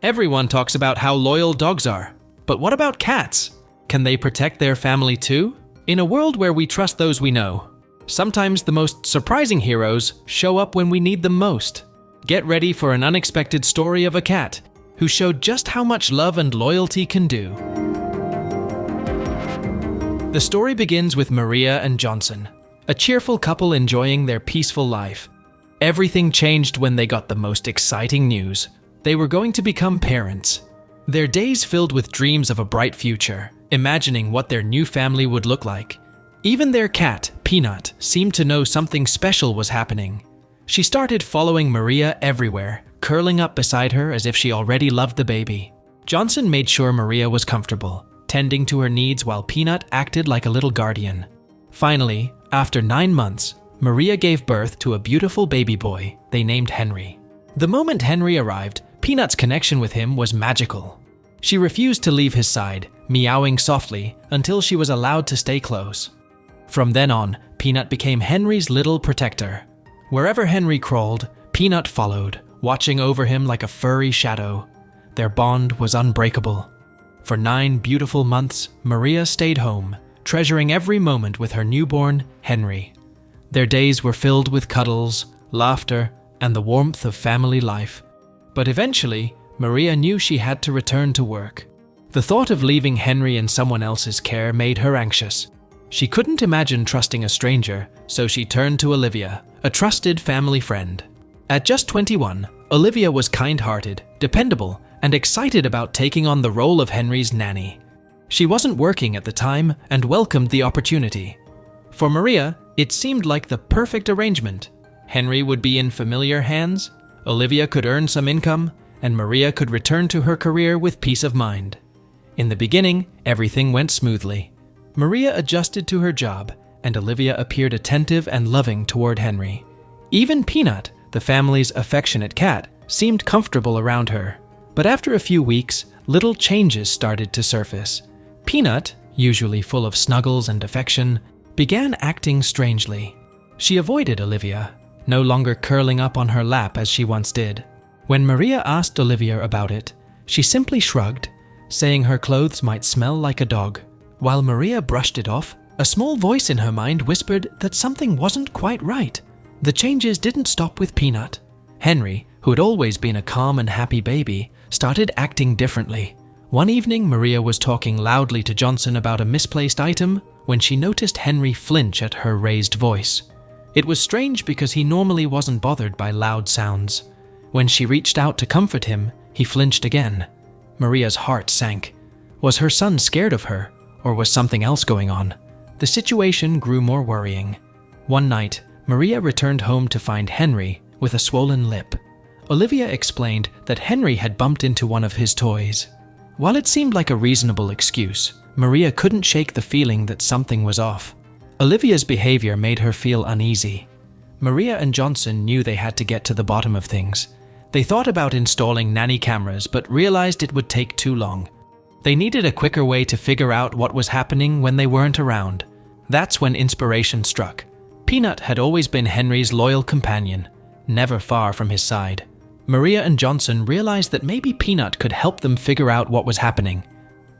Everyone talks about how loyal dogs are. But what about cats? Can they protect their family too? In a world where we trust those we know, sometimes the most surprising heroes show up when we need them most. Get ready for an unexpected story of a cat who showed just how much love and loyalty can do. The story begins with Maria and Johnson, a cheerful couple enjoying their peaceful life. Everything changed when they got the most exciting news. They were going to become parents. Their days filled with dreams of a bright future, imagining what their new family would look like. Even their cat, Peanut, seemed to know something special was happening. She started following Maria everywhere, curling up beside her as if she already loved the baby. Johnson made sure Maria was comfortable, tending to her needs while Peanut acted like a little guardian. Finally, after 9 months, Maria gave birth to a beautiful baby boy they named Henry. The moment Henry arrived, Peanut's connection with him was magical. She refused to leave his side, meowing softly until she was allowed to stay close. From then on, Peanut became Henry's little protector. Wherever Henry crawled, Peanut followed, watching over him like a furry shadow. Their bond was unbreakable. For 9 beautiful months, Maria stayed home, treasuring every moment with her newborn, Henry. Their days were filled with cuddles, laughter, and the warmth of family life. But eventually, Maria knew she had to return to work. The thought of leaving Henry in someone else's care made her anxious. She couldn't imagine trusting a stranger, so she turned to Olivia, a trusted family friend. At just 21, Olivia was kind-hearted, dependable, and excited about taking on the role of Henry's nanny. She wasn't working at the time and welcomed the opportunity. For Maria, it seemed like the perfect arrangement. Henry would be in familiar hands, Olivia could earn some income, and Maria could return to her career with peace of mind. In the beginning, everything went smoothly. Maria adjusted to her job, and Olivia appeared attentive and loving toward Henry. Even Peanut, the family's affectionate cat, seemed comfortable around her. But after a few weeks, little changes started to surface. Peanut, usually full of snuggles and affection, began acting strangely. She avoided Olivia, no longer curling up on her lap as she once did. When Maria asked Olivia about it, she simply shrugged, saying her clothes might smell like a dog. While Maria brushed it off, a small voice in her mind whispered that something wasn't quite right. The changes didn't stop with Peanut. Henry, who had always been a calm and happy baby, started acting differently. One evening, Maria was talking loudly to Johnson about a misplaced item when she noticed Henry flinch at her raised voice. It was strange because he normally wasn't bothered by loud sounds. When she reached out to comfort him, he flinched again. Maria's heart sank. Was her son scared of her, or was something else going on? The situation grew more worrying. One night, Maria returned home to find Henry with a swollen lip. Olivia explained that Henry had bumped into one of his toys. While it seemed like a reasonable excuse, Maria couldn't shake the feeling that something was off. Olivia's behavior made her feel uneasy. Maria and Johnson knew they had to get to the bottom of things. They thought about installing nanny cameras but realized it would take too long. They needed a quicker way to figure out what was happening when they weren't around. That's when inspiration struck. Peanut had always been Henry's loyal companion, never far from his side. Maria and Johnson realized that maybe Peanut could help them figure out what was happening.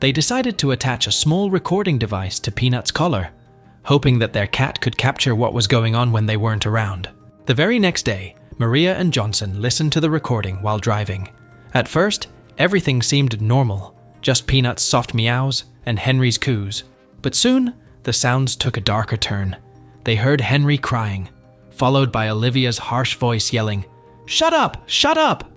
They decided to attach a small recording device to Peanut's collar, hoping that their cat could capture what was going on when they weren't around. The very next day, Maria and Johnson listened to the recording while driving. At first, everything seemed normal, just Peanut's soft meows and Henry's coos. But soon, the sounds took a darker turn. They heard Henry crying, followed by Olivia's harsh voice yelling, "Shut up! Shut up!"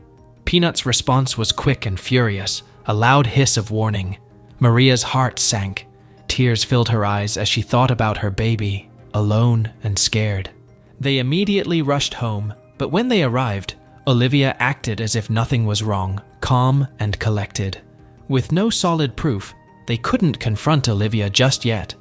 Peanut's response was quick and furious, a loud hiss of warning. Maria's heart sank. Tears filled her eyes as she thought about her baby, alone and scared. They immediately rushed home, but when they arrived, Olivia acted as if nothing was wrong, calm and collected. With no solid proof, they couldn't confront Olivia just yet.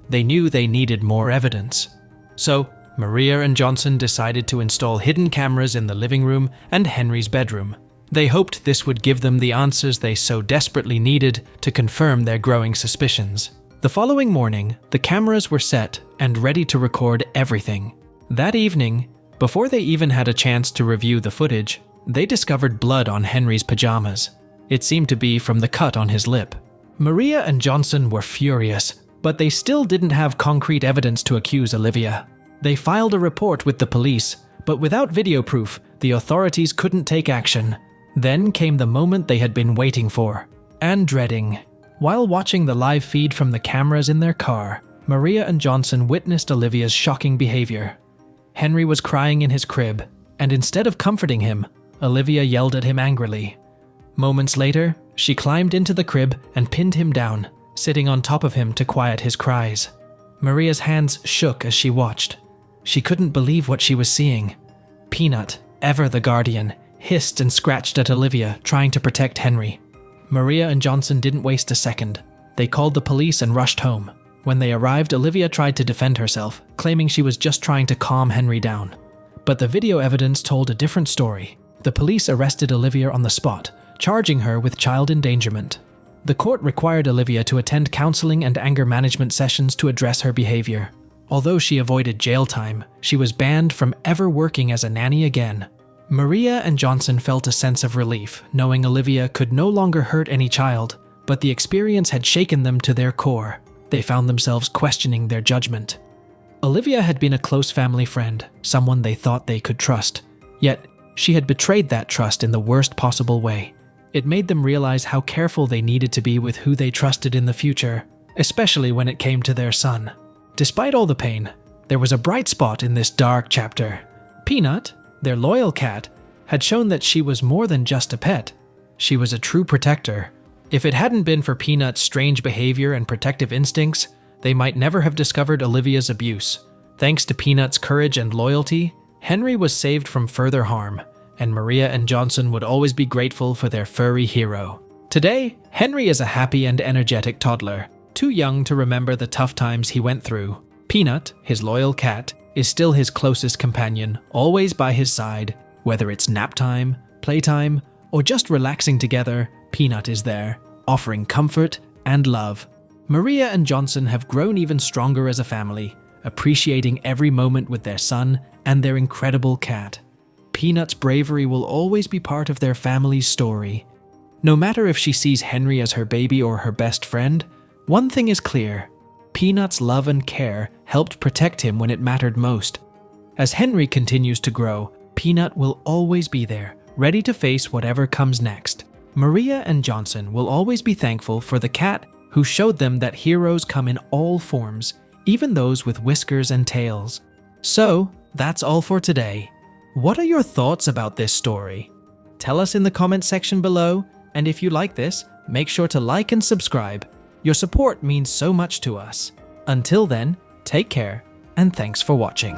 They knew they needed more evidence. So, Maria and Johnson decided to install hidden cameras in the living room and Henry's bedroom. They hoped this would give them the answers they so desperately needed to confirm their growing suspicions. The following morning, the cameras were set and ready to record everything. That evening, before they even had a chance to review the footage, they discovered blood on Henry's pajamas. It seemed to be from the cut on his lip. Maria and Johnson were furious, but they still didn't have concrete evidence to accuse Olivia. They filed a report with the police, but without video proof, the authorities couldn't take action. Then came the moment they had been waiting for, and dreading. While watching the live feed from the cameras in their car, Maria and Johnson witnessed Olivia's shocking behavior. Henry was crying in his crib, and instead of comforting him, Olivia yelled at him angrily. Moments later, she climbed into the crib and pinned him down, sitting on top of him to quiet his cries. Maria's hands shook as she watched. She couldn't believe what she was seeing. Peanut, ever the guardian, hissed and scratched at Olivia, trying to protect Henry. Maria and Johnson didn't waste a second. They called the police and rushed home. When they arrived, Olivia tried to defend herself, claiming she was just trying to calm Henry down. But the video evidence told a different story. The police arrested Olivia on the spot, charging her with child endangerment. The court required Olivia to attend counseling and anger management sessions to address her behavior. Although she avoided jail time, she was banned from ever working as a nanny again. Maria and Johnson felt a sense of relief, knowing Olivia could no longer hurt any child, but the experience had shaken them to their core. They found themselves questioning their judgment. Olivia had been a close family friend, someone they thought they could trust. Yet, she had betrayed that trust in the worst possible way. It made them realize how careful they needed to be with who they trusted in the future, especially when it came to their son. Despite all the pain, there was a bright spot in this dark chapter. Peanut, their loyal cat, had shown that she was more than just a pet. She was a true protector. If it hadn't been for Peanut's strange behavior and protective instincts, they might never have discovered Olivia's abuse. Thanks to Peanut's courage and loyalty, Henry was saved from further harm, and Maria and Johnson would always be grateful for their furry hero. Today, Henry is a happy and energetic toddler, too young to remember the tough times he went through. Peanut, his loyal cat, is still his closest companion, always by his side. Whether it's nap time, playtime, or just relaxing together, Peanut is there, offering comfort and love. Maria and Johnson have grown even stronger as a family, appreciating every moment with their son and their incredible cat. Peanut's bravery will always be part of their family's story. No matter if she sees Henry as her baby or her best friend, one thing is clear: Peanut's love and care helped protect him when it mattered most. As Henry continues to grow, Peanut will always be there, ready to face whatever comes next. Maria and Johnson will always be thankful for the cat who showed them that heroes come in all forms, even those with whiskers and tails. So, that's all for today. What are your thoughts about this story? Tell us in the comment section below, and if you like this, make sure to like and subscribe. Your support means so much to us. Until then, take care, and thanks for watching.